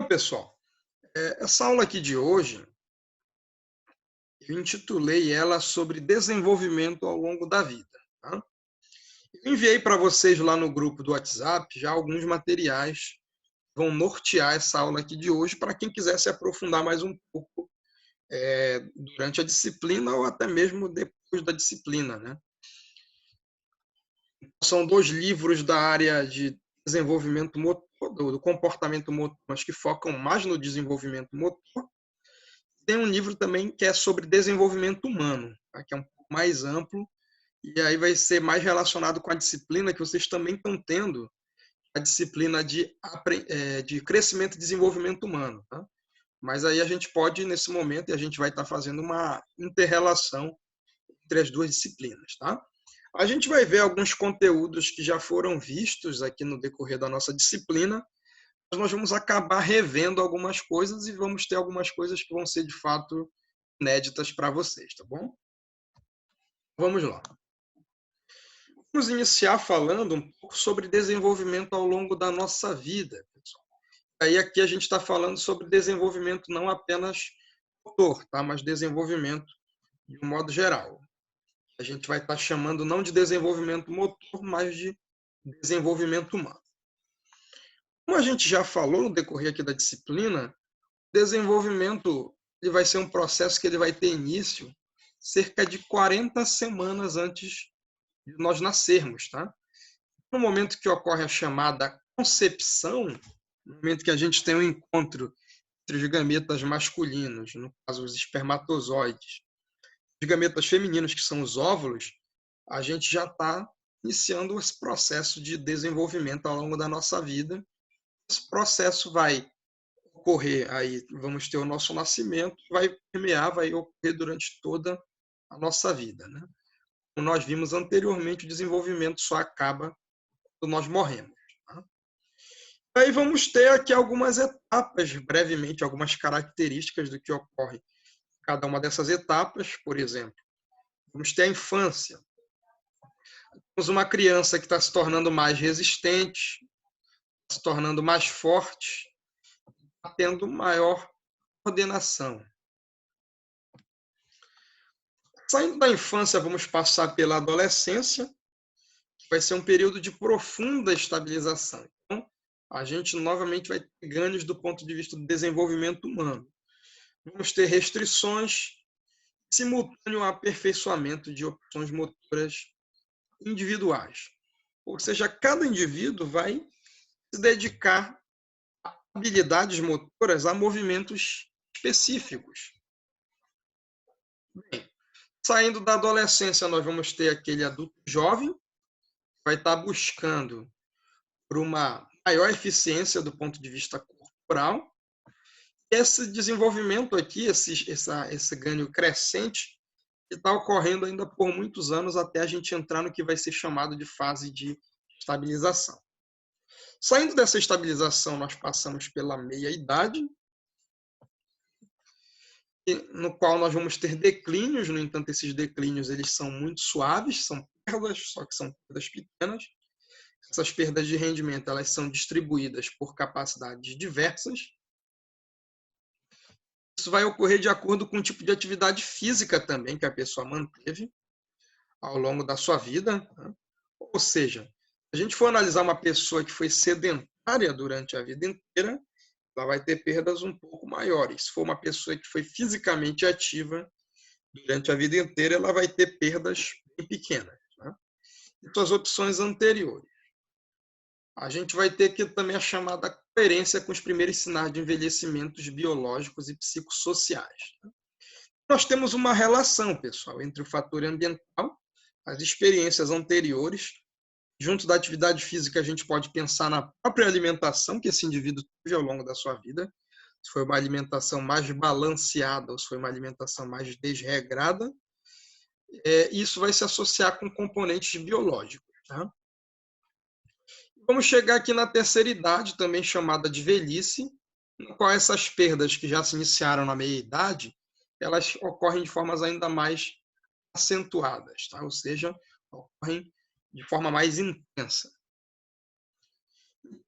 Pessoal, essa aula aqui de hoje, eu intitulei ela sobre desenvolvimento ao longo da vida. Tá? Eu enviei para vocês lá no grupo do WhatsApp já alguns materiais que vão nortear essa aula aqui de hoje para quem quiser se aprofundar mais um pouco durante a disciplina ou até mesmo depois da disciplina, né? São dois livros da área de desenvolvimento motor, do comportamento motor, mas que focam mais no desenvolvimento motor. Tem um livro também que é sobre desenvolvimento humano, tá? Que é um pouco mais amplo, e aí vai ser mais relacionado com a disciplina que vocês também estão tendo, a disciplina de crescimento e desenvolvimento humano. Tá? Mas aí a gente pode, nesse momento, e a gente vai estar fazendo uma inter-relação entre as duas disciplinas. Tá? A gente vai ver alguns conteúdos que já foram vistos aqui no decorrer da nossa disciplina, mas nós vamos acabar revendo algumas coisas e vamos ter algumas coisas que vão ser, de fato, inéditas para vocês, tá bom? Vamos lá. Vamos iniciar falando um pouco sobre desenvolvimento ao longo da nossa vida, pessoal. Aí aqui a gente está falando sobre desenvolvimento não apenas motor, tá? Mas desenvolvimento de um modo geral. A gente vai estar chamando não de desenvolvimento motor, mas de desenvolvimento humano. Como a gente já falou no decorrer aqui da disciplina, desenvolvimento ele vai ser um processo que ele vai ter início cerca de 40 semanas antes de nós nascermos, tá? No momento que ocorre a chamada concepção, no momento que a gente tem um encontro entre os gametas masculinos, no caso os espermatozoides, os gametas femininos, que são os óvulos, a gente já está iniciando esse processo de desenvolvimento ao longo da nossa vida. Esse processo vai ocorrer, aí vamos ter o nosso nascimento, vai permear, vai ocorrer durante toda a nossa vida, né? Como nós vimos anteriormente, o desenvolvimento só acaba quando nós morremos. Tá? Aí vamos ter aqui algumas etapas, brevemente, algumas características do que ocorre em cada uma dessas etapas. Por exemplo, vamos ter a infância. Temos uma criança que está se tornando mais resistente, se tornando mais forte, tendo maior coordenação. Saindo da infância, vamos passar pela adolescência, que vai ser um período de profunda estabilização. Então, a gente novamente vai ter ganhos do ponto de vista do desenvolvimento humano. Vamos ter restrições, simultâneo aperfeiçoamento de opções motoras individuais. Ou seja, cada indivíduo vai se dedicar a habilidades motoras a movimentos específicos. Bem, saindo da adolescência, nós vamos ter aquele adulto jovem, que vai estar buscando por uma maior eficiência do ponto de vista corporal. Esse desenvolvimento aqui, esse ganho crescente, está ocorrendo ainda por muitos anos até a gente entrar no que vai ser chamado de fase de estabilização. Saindo dessa estabilização, nós passamos pela meia-idade, no qual nós vamos ter declínios. No entanto, esses declínios eles são muito suaves, são perdas, só que são perdas pequenas. Essas perdas de rendimento elas são distribuídas por capacidades diversas. Isso vai ocorrer de acordo com o tipo de atividade física também que a pessoa manteve ao longo da sua vida. Ou seja, se a gente for analisar uma pessoa que foi sedentária durante a vida inteira, ela vai ter perdas um pouco maiores. Se for uma pessoa que foi fisicamente ativa durante a vida inteira, ela vai ter perdas bem pequenas. Né? E suas opções anteriores. A gente vai ter aqui também a chamada coerência com os primeiros sinais de envelhecimentos biológicos e psicossociais. Nós temos uma relação, pessoal, entre o fator ambiental, as experiências anteriores, junto da atividade física, a gente pode pensar na própria alimentação que esse indivíduo teve ao longo da sua vida, se foi uma alimentação mais balanceada ou se foi uma alimentação mais desregrada. Isso vai se associar com componentes biológicos. Tá? Vamos chegar aqui na terceira idade, também chamada de velhice, no qual essas perdas que já se iniciaram na meia-idade, elas ocorrem de formas ainda mais acentuadas, tá? Ou seja, ocorrem de forma mais intensa.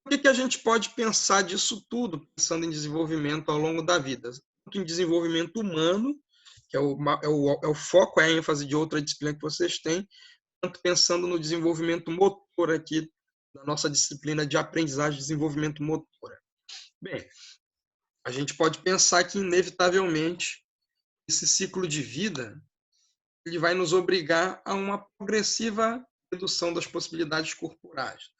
O que a gente pode pensar disso tudo, pensando em desenvolvimento ao longo da vida? Tanto em desenvolvimento humano, que é o foco, é a ênfase de outra disciplina que vocês têm, tanto pensando no desenvolvimento motor aqui, da nossa disciplina de aprendizagem e desenvolvimento motor. Bem, a gente pode pensar que, inevitavelmente, esse ciclo de vida ele vai nos obrigar a uma progressiva redução das possibilidades corporais,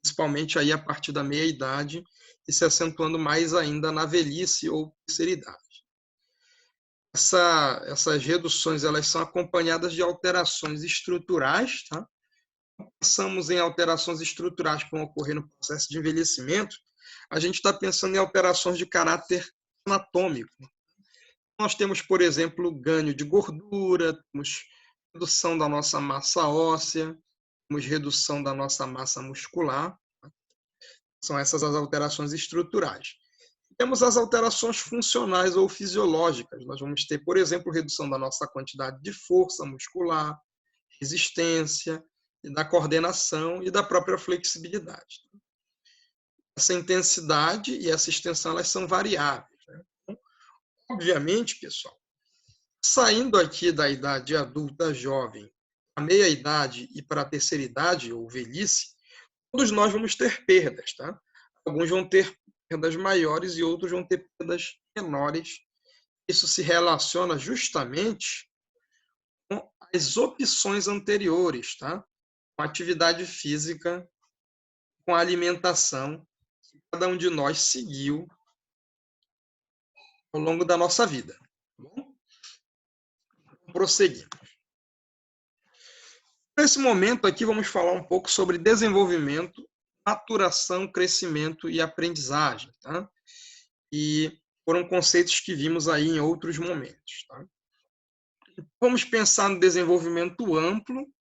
principalmente aí a partir da meia-idade e se acentuando mais ainda na velhice ou terceira idade. Essas reduções elas são acompanhadas de alterações estruturais, tá? Pensamos em alterações estruturais que vão ocorrer no processo de envelhecimento, a gente está pensando em alterações de caráter anatômico. Nós temos, por exemplo, ganho de gordura, temos redução da nossa massa óssea, temos redução da nossa massa muscular. São essas as alterações estruturais. Temos as alterações funcionais ou fisiológicas. Nós vamos ter, por exemplo, redução da nossa quantidade de força muscular, resistência, e da coordenação e da própria flexibilidade. Essa intensidade e essa extensão elas são variáveis. Então, obviamente, pessoal, saindo aqui da idade adulta jovem, a meia-idade e para a terceira idade, ou velhice, todos nós vamos ter perdas. Tá? Alguns vão ter perdas maiores e outros vão ter perdas menores. Isso se relaciona justamente com as opções anteriores, tá? Com a atividade física, com a alimentação que cada um de nós seguiu ao longo da nossa vida. Tá bom? Prosseguimos. Nesse momento aqui, vamos falar um pouco sobre desenvolvimento, maturação, crescimento e aprendizagem. Tá? E foram conceitos que vimos aí em outros momentos. Tá? Vamos pensar no desenvolvimento amplo,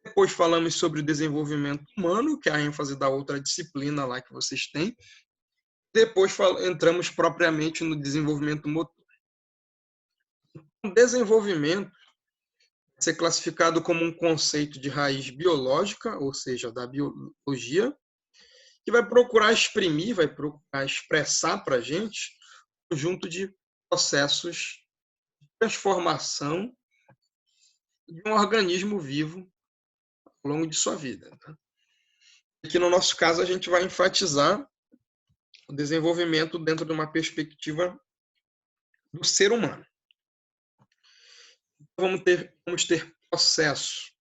depois falamos sobre o desenvolvimento humano, que é a ênfase da outra disciplina lá que vocês têm. Depois entramos propriamente no desenvolvimento motor. O desenvolvimento vai ser classificado como um conceito de raiz biológica, ou seja, da biologia, que vai procurar exprimir, vai procurar expressar para a gente um conjunto de processos de transformação de um organismo vivo ao longo de sua vida. Tá? Aqui no nosso caso, a gente vai enfatizar o desenvolvimento dentro de uma perspectiva do ser humano. Vamos ter processo,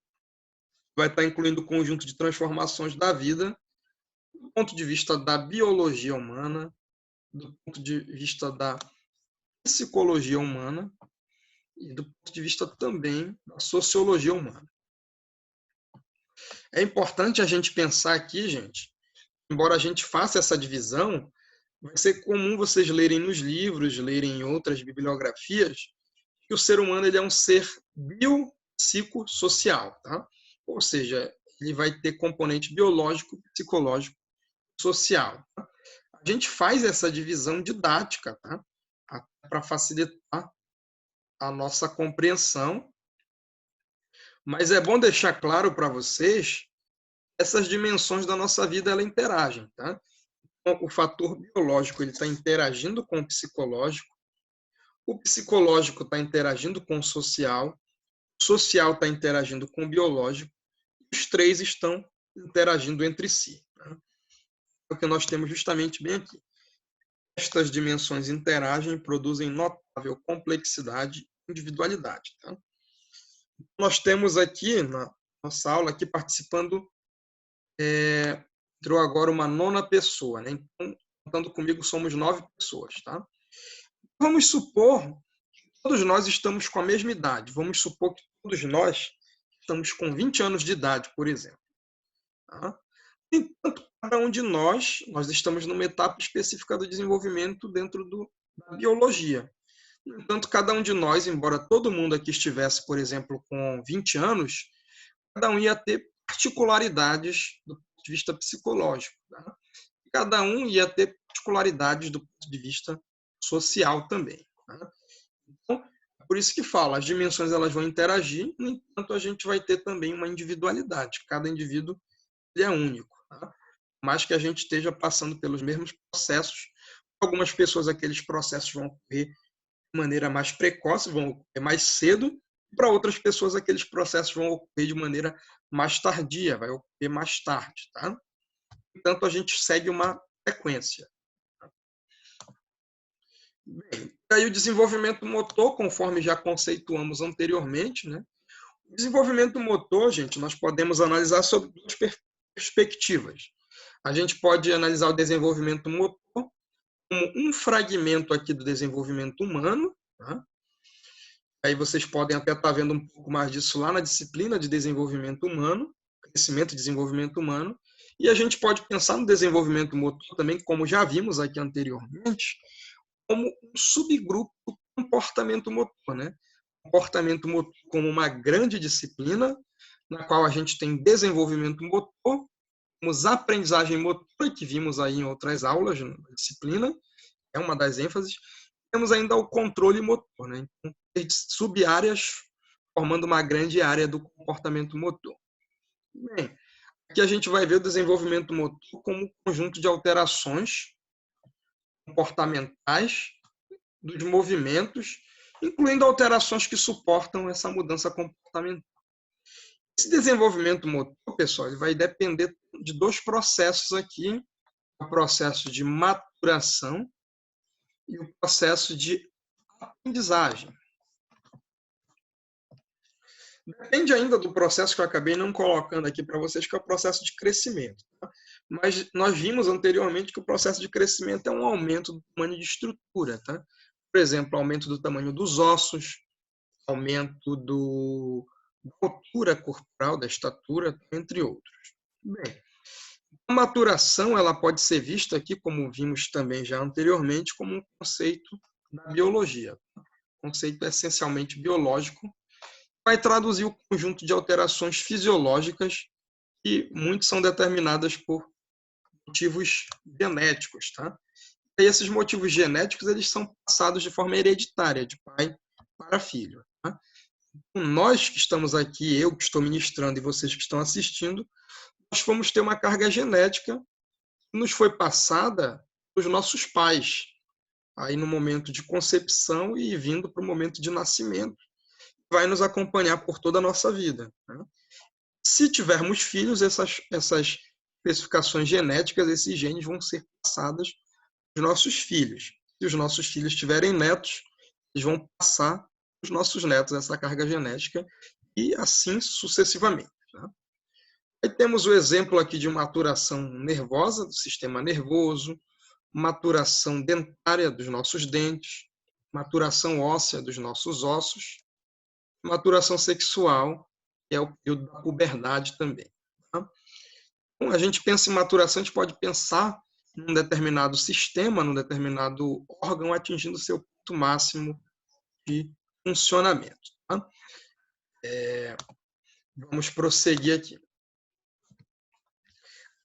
vai estar incluindo o conjunto de transformações da vida, do ponto de vista da biologia humana, do ponto de vista da psicologia humana e do ponto de vista também da sociologia humana. É importante a gente pensar aqui, gente, embora a gente faça essa divisão, vai ser comum vocês lerem nos livros, lerem em outras bibliografias, que o ser humano ele é um ser biopsicossocial, tá? Ou seja, ele vai ter componente biológico, psicológico, social. Tá? A gente faz essa divisão didática, tá? Para facilitar a nossa compreensão, mas é bom deixar claro para vocês essas dimensões da nossa vida ela interagem, tá? Então, o fator biológico ele está interagindo com o psicológico está interagindo com o social está interagindo com o biológico, e os três estão interagindo entre si. Tá? É o que nós temos justamente bem aqui. Estas dimensões interagem e produzem notável complexidade e individualidade. Tá? Nós temos aqui, na nossa aula, aqui participando, entrou agora uma 9ª pessoa. Né? Então, contando comigo, somos 9 pessoas. Tá? Vamos supor que todos nós estamos com a mesma idade. Vamos supor que todos nós estamos com 20 anos de idade, por exemplo. Tá? Entanto, cada um de nós estamos numa etapa específica do desenvolvimento dentro da biologia. No entanto, cada um de nós, embora todo mundo aqui estivesse, por exemplo, com 20 anos, cada um ia ter particularidades do ponto de vista psicológico. Tá? Cada um ia ter particularidades do ponto de vista social também. Tá? Então, é por isso que fala, as dimensões elas vão interagir, no entanto, a gente vai ter também uma individualidade. Cada indivíduo ele é único. Tá? mais que a gente esteja passando pelos mesmos processos. Algumas pessoas, aqueles processos vão ocorrer de maneira mais precoce, vão ocorrer mais cedo. Para outras pessoas, aqueles processos vão ocorrer de maneira mais tardia, vai ocorrer mais tarde, tá? Portanto, a gente segue uma sequência. Bem, aí o desenvolvimento motor, conforme já conceituamos anteriormente, né? O desenvolvimento motor, gente, nós podemos analisar sob duas perspectivas. A gente pode analisar o desenvolvimento motor como um fragmento aqui do desenvolvimento humano, tá? Aí vocês podem até estar vendo um pouco mais disso lá na disciplina de desenvolvimento humano, crescimento e desenvolvimento humano. E a gente pode pensar no desenvolvimento motor também, como já vimos aqui anteriormente, como um subgrupo do comportamento motor, né? Comportamento motor como uma grande disciplina, na qual a gente tem desenvolvimento motor, temos aprendizagem motora, que vimos aí em outras aulas na disciplina, é uma das ênfases. Temos ainda o controle motor, né? Então, sub-áreas formando uma grande área do comportamento motor. Bem, aqui a gente vai ver o desenvolvimento motor como um conjunto de alterações comportamentais dos movimentos, incluindo alterações que suportam essa mudança comportamental. Esse desenvolvimento motor, pessoal, ele vai depender de dois processos aqui, o processo de maturação e o processo de aprendizagem. Depende ainda do processo que eu acabei não colocando aqui para vocês, que é o processo de crescimento. Tá? Mas nós vimos anteriormente que o processo de crescimento é um aumento do tamanho de estrutura. Tá? Por exemplo, aumento do tamanho dos ossos, aumento da altura corporal, da estatura, entre outros. Bem, a maturação ela pode ser vista aqui, como vimos também já anteriormente, como um conceito da biologia. Um conceito essencialmente biológico, vai traduzir o conjunto de alterações fisiológicas que muitas são determinadas por motivos genéticos, tá? E esses motivos genéticos eles são passados de forma hereditária, de pai para filho. Tá? Então, nós que estamos aqui, eu que estou ministrando e vocês que estão assistindo, nós vamos ter uma carga genética que nos foi passada dos nossos pais, aí no momento de concepção e vindo para o momento de nascimento. Vai nos acompanhar por toda a nossa vida. Né? Se tivermos filhos, essas especificações genéticas, esses genes vão ser passados aos nossos filhos. Se os nossos filhos tiverem netos, eles vão passar aos nossos netos essa carga genética e assim sucessivamente. Né? Aí temos o exemplo aqui de maturação nervosa do sistema nervoso, maturação dentária dos nossos dentes, maturação óssea dos nossos ossos, maturação sexual, que é o período da puberdade também. Tá? Então, a gente pensa em maturação, a gente pode pensar num determinado sistema, num determinado órgão, atingindo seu ponto máximo de funcionamento. Tá? Vamos prosseguir aqui.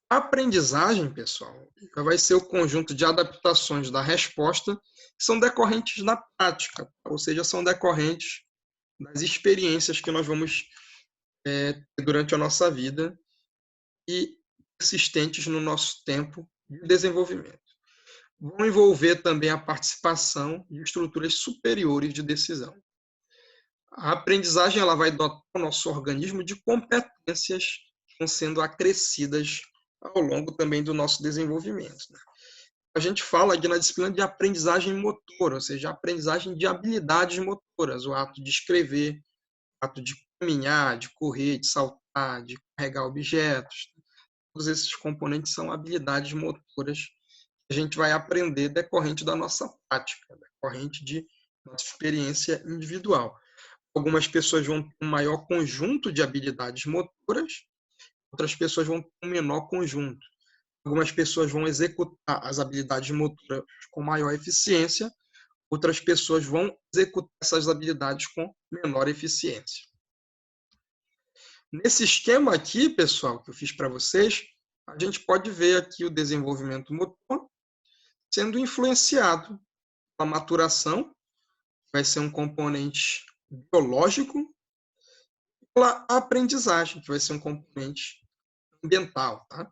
A aprendizagem, pessoal, vai ser o conjunto de adaptações da resposta que são decorrentes da prática, ou seja, são decorrentes das experiências que nós vamos ter durante a nossa vida e persistentes no nosso tempo de desenvolvimento. Vão envolver também a participação de estruturas superiores de decisão. A aprendizagem ela vai dotar o nosso organismo de competências que vão sendo acrescidas ao longo também do nosso desenvolvimento. A gente fala aqui na disciplina de aprendizagem motora, ou seja, aprendizagem de habilidades motoras, o ato de escrever, o ato de caminhar, de correr, de saltar, de carregar objetos. Todos esses componentes são habilidades motoras que a gente vai aprender decorrente da nossa prática, decorrente de nossa experiência individual. Algumas pessoas vão ter um maior conjunto de habilidades motoras, outras pessoas vão ter um menor conjunto. Algumas pessoas vão executar as habilidades motoras com maior eficiência, outras pessoas vão executar essas habilidades com menor eficiência. Nesse esquema aqui, pessoal, que eu fiz para vocês, a gente pode ver aqui o desenvolvimento motor sendo influenciado pela maturação, vai ser um componente biológico, pela aprendizagem, que vai ser um componente ambiental. Tá?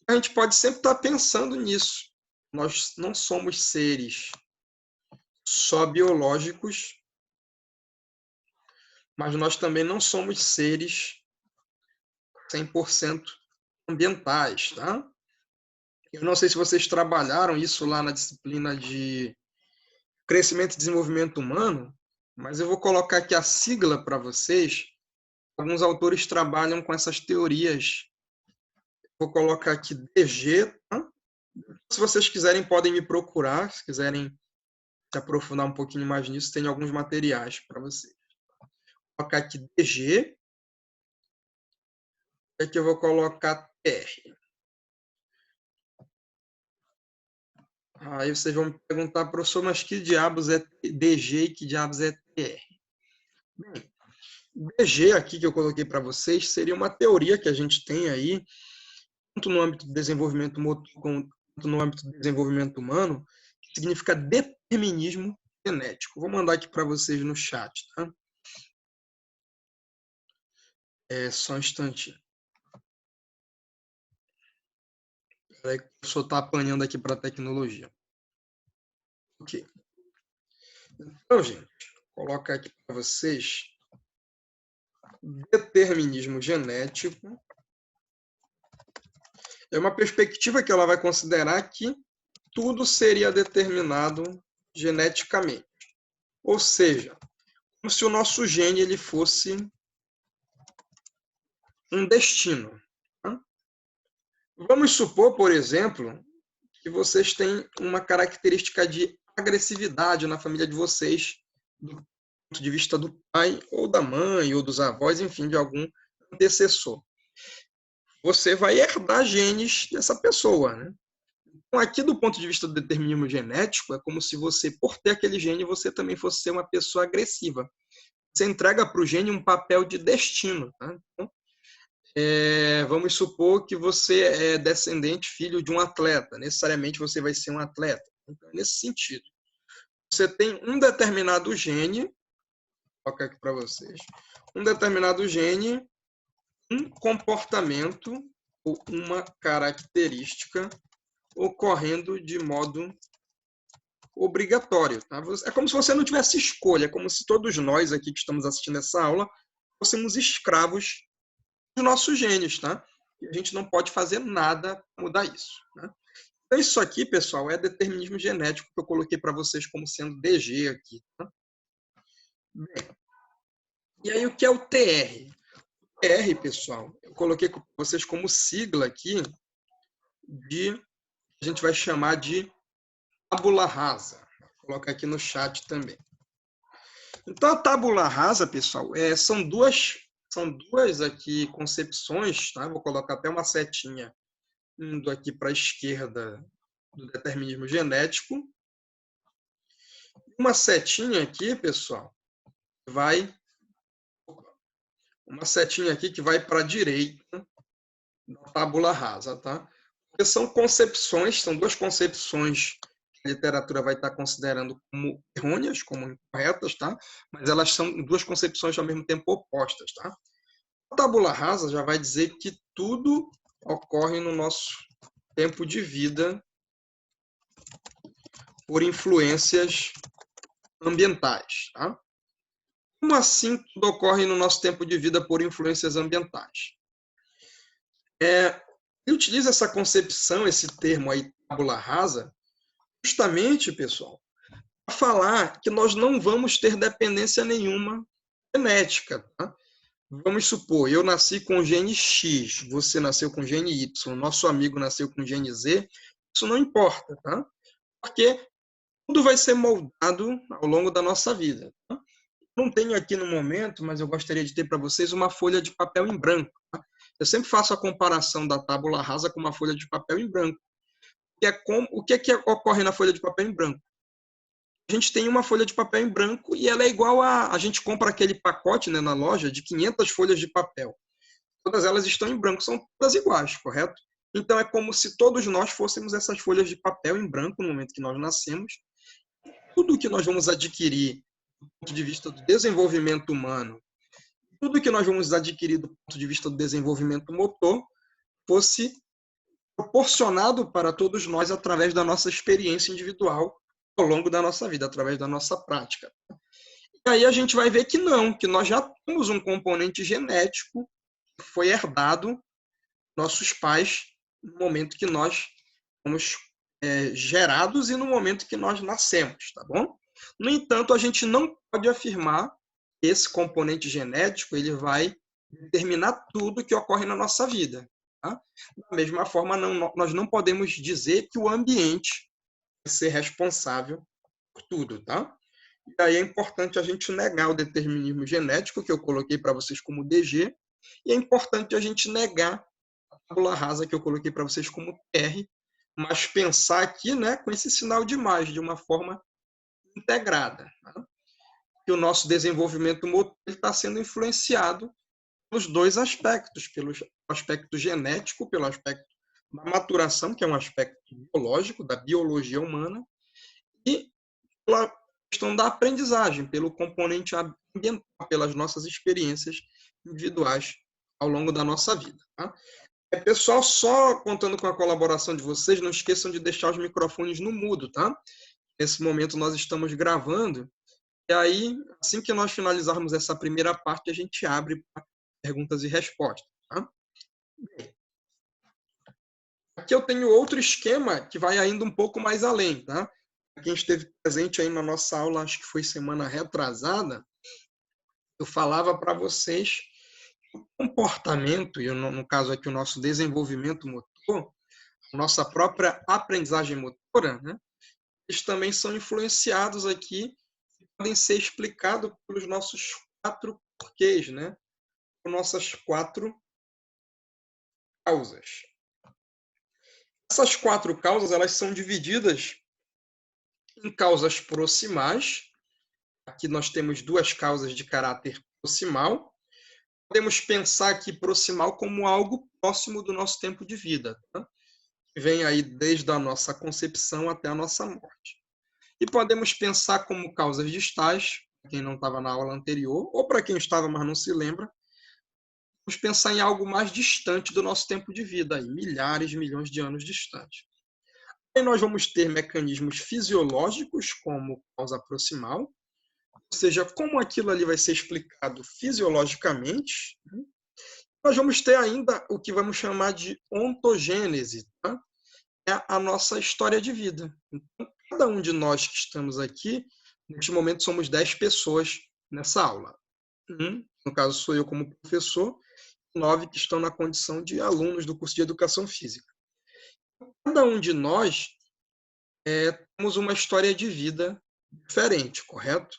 A gente pode sempre estar pensando nisso. Nós não somos seres só biológicos, mas nós também não somos seres 100% ambientais, tá? Eu não sei se vocês trabalharam isso lá na disciplina de crescimento e desenvolvimento humano, mas eu vou colocar aqui a sigla para vocês. Alguns autores trabalham com essas teorias. Vou colocar aqui DG, tá? Se vocês quiserem, podem me procurar. Se quiserem se aprofundar um pouquinho mais nisso, tem alguns materiais para vocês. Vou colocar aqui DG. E aqui eu vou colocar TR. Aí vocês vão me perguntar, professor, mas que diabos é DG e que diabos é TR? Bem, DG aqui que eu coloquei para vocês seria uma teoria que a gente tem aí, tanto no âmbito do desenvolvimento motor quanto no âmbito do desenvolvimento humano, que significa determinismo genético. Vou mandar aqui para vocês no chat, tá? Só um instantinho. Peraí que o professor está apanhando aqui para a tecnologia. Ok. Então, gente, vou colocar aqui para vocês determinismo genético. É uma perspectiva que ela vai considerar que tudo seria determinado geneticamente. Ou seja, como se o nosso gene ele fosse um destino. Tá? Vamos supor, por exemplo, que vocês têm uma característica de agressividade na família de vocês, do ponto de vista do pai, ou da mãe, ou dos avós, enfim, de algum antecessor. Você vai herdar genes dessa pessoa, né? Então, aqui do ponto de vista do determinismo genético, é como se você, por ter aquele gene, você também fosse ser uma pessoa agressiva. Você entrega para o gene um papel de destino. Tá? Então, vamos supor que você é descendente, filho de um atleta. Necessariamente você vai ser um atleta. Então, nesse sentido, você tem um determinado gene, vou colocar aqui para vocês, um determinado gene, um comportamento ou uma característica ocorrendo de modo obrigatório. Tá? É como se você não tivesse escolha, é como se todos nós aqui que estamos assistindo essa aula fôssemos escravos dos nossos genes, tá? E a gente não pode fazer nada para mudar isso. Né? Então, isso aqui, pessoal, é determinismo genético que eu coloquei para vocês como sendo DG aqui. Tá? Bem, e aí, o que é o TR? O TR, pessoal, eu coloquei para vocês como sigla aqui de, a gente vai chamar de tábula rasa. Vou colocar aqui no chat também. Então, a tábula rasa, pessoal, são duas aqui concepções, tá? Vou colocar até uma setinha indo aqui para a esquerda do determinismo genético. Uma setinha aqui, pessoal, uma setinha aqui que vai para a direita da tábula rasa, tá? Porque são concepções, são duas concepções que a literatura vai estar considerando como errôneas, como incorretas, tá? Mas elas são duas concepções ao mesmo tempo opostas, tá? A tábula rasa já vai dizer que tudo ocorre no nosso tempo de vida por influências ambientais. Tá? Como assim tudo ocorre no nosso tempo de vida por influências ambientais? Ele utiliza essa concepção, esse termo aí, tábula rasa, justamente, pessoal, para falar que nós não vamos ter dependência nenhuma genética. Tá? Vamos supor, eu nasci com gene X, você nasceu com gene Y, nosso amigo nasceu com gene Z, isso não importa, tá? Porque tudo vai ser moldado ao longo da nossa vida. Tá? Não tenho aqui no momento, mas eu gostaria de ter para vocês uma folha de papel em branco. Tá? Eu sempre faço a comparação da tábula rasa com uma folha de papel em branco. O que ocorre na folha de papel em branco? A gente tem uma folha de papel em branco e ela é igual a gente compra aquele pacote, né, na loja de 500 folhas de papel. Todas elas estão em branco, são todas iguais, correto? Então é como se todos nós fôssemos essas folhas de papel em branco no momento que nós nascemos. Tudo que nós vamos adquirir do ponto de vista do desenvolvimento humano, tudo que nós vamos adquirir do ponto de vista do desenvolvimento motor, fosse proporcionado para todos nós através da nossa experiência individual ao longo da nossa vida, através da nossa prática. E aí a gente vai ver que não, que nós já temos um componente genético que foi herdado dos nossos pais no momento que nós fomos gerados e no momento que nós nascemos, tá bom? No entanto, a gente não pode afirmar que esse componente genético ele vai determinar tudo que ocorre na nossa vida. Tá? Da mesma forma, nós não podemos dizer que o ambiente vai ser responsável por tudo, tá? E aí é importante a gente negar o determinismo genético, que eu coloquei para vocês como DG, e é importante a gente negar a tábula rasa, que eu coloquei para vocês como TR, mas pensar aqui, né, com esse sinal de mais, de uma forma integrada. Tá? Que o nosso desenvolvimento motor está sendo influenciado pelos dois aspectos, pelo aspecto genético, pelo aspecto da maturação, que é um aspecto biológico, da biologia humana, e pela questão da aprendizagem, pelo componente ambiental, pelas nossas experiências individuais ao longo da nossa vida. Tá? Pessoal, só contando com a colaboração de vocês, não esqueçam de deixar os microfones no mudo, tá? Nesse momento nós estamos gravando, e aí, assim que nós finalizarmos essa primeira parte, a gente abre para perguntas e respostas. Tá? Aqui eu tenho outro esquema que vai ainda um pouco mais além. Tá? Quem esteve presente aí na nossa aula, acho que foi semana retrasada, eu falava para vocês que o comportamento, e no caso aqui o nosso desenvolvimento motor, a nossa própria aprendizagem motora, né, eles também são influenciados aqui, podem ser explicados pelos nossos 4 porquês, né? Por nossas 4 causas. Essas 4 causas, elas são divididas em causas proximais. Aqui nós temos 2 causas de caráter proximal. Podemos pensar aqui proximal como algo próximo do nosso tempo de vida, tá? Que vem aí desde a nossa concepção até a nossa morte. E podemos pensar como causas distais, para quem não estava na aula anterior, ou para quem estava, mas não se lembra, vamos pensar em algo mais distante do nosso tempo de vida, aí, milhares, milhões de anos distante. Aí nós vamos ter mecanismos fisiológicos, como causa proximal, ou seja, como aquilo ali vai ser explicado fisiologicamente. Nós vamos ter ainda o que vamos chamar de ontogênese, tá? É a nossa história de vida. Então, cada um de nós que estamos aqui, neste momento somos 10 pessoas nessa aula. No caso, sou eu como professor, 9 que estão na condição de alunos do curso de Educação Física. Cada um de nós temos uma história de vida diferente, correto?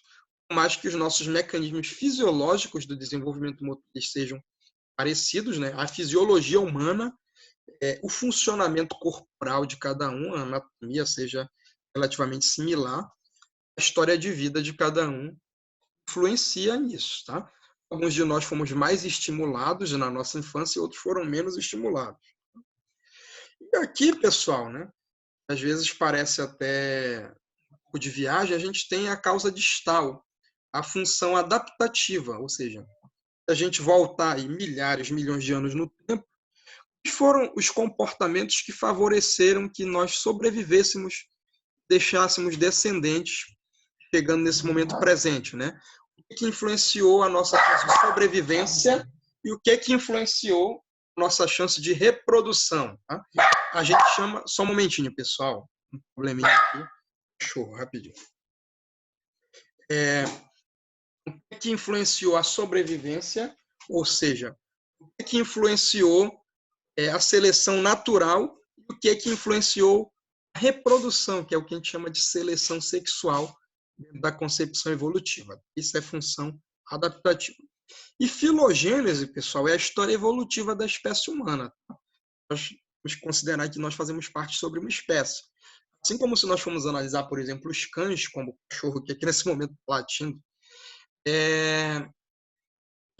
Por mais que os nossos mecanismos fisiológicos do desenvolvimento motor sejam parecidos, né? A fisiologia humana, o funcionamento corporal de cada um, a anatomia seja relativamente similar, a história de vida de cada um influencia nisso, tá? Alguns de nós fomos mais estimulados na nossa infância e outros foram menos estimulados. E aqui, pessoal, né? Às vezes parece até um pouco de viagem, a gente tem a causa distal, a função adaptativa, ou seja, se a gente voltar aí milhares, milhões de anos no tempo, quais foram os comportamentos que favoreceram que nós sobrevivêssemos, deixássemos descendentes chegando nesse momento presente, né? O que influenciou a nossa chance de sobrevivência e o que influenciou a nossa chance de reprodução, tá? A gente chama... Só um momentinho, pessoal. Um probleminha aqui. Cachorro, rapidinho. O que influenciou a sobrevivência, ou seja, o que influenciou a seleção natural e o que influenciou a reprodução, que é o que a gente chama de seleção sexual da concepção evolutiva. Isso é função adaptativa. E filogênese, pessoal, é a história evolutiva da espécie humana. Nós vamos considerar que nós fazemos parte sobre uma espécie. Assim como se nós formos analisar, por exemplo, os cães, como o cachorro que aqui nesse momento está latindo,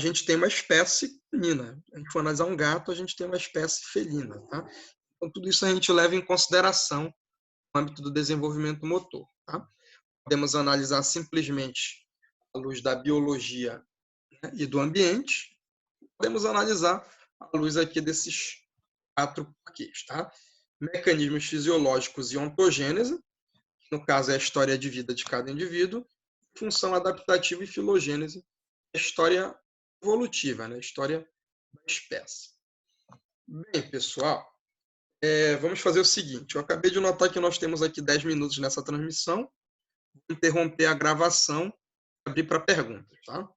a gente tem uma espécie canina. A gente for analisar um gato, a gente tem uma espécie felina. Tá? Então, tudo isso a gente leva em consideração no âmbito do desenvolvimento motor. Tá? Podemos analisar simplesmente à luz da biologia, né, e do ambiente. Podemos analisar à luz aqui desses 4 porquês. Tá? mecanismos fisiológicos e ontogênese, que no caso é a história de vida de cada indivíduo, função adaptativa e filogênese, a história evolutiva, né? A história da espécie. Bem, pessoal, vamos fazer o seguinte, eu acabei de notar que nós temos aqui 10 minutos nessa transmissão, vou interromper a gravação e abrir para perguntas, tá?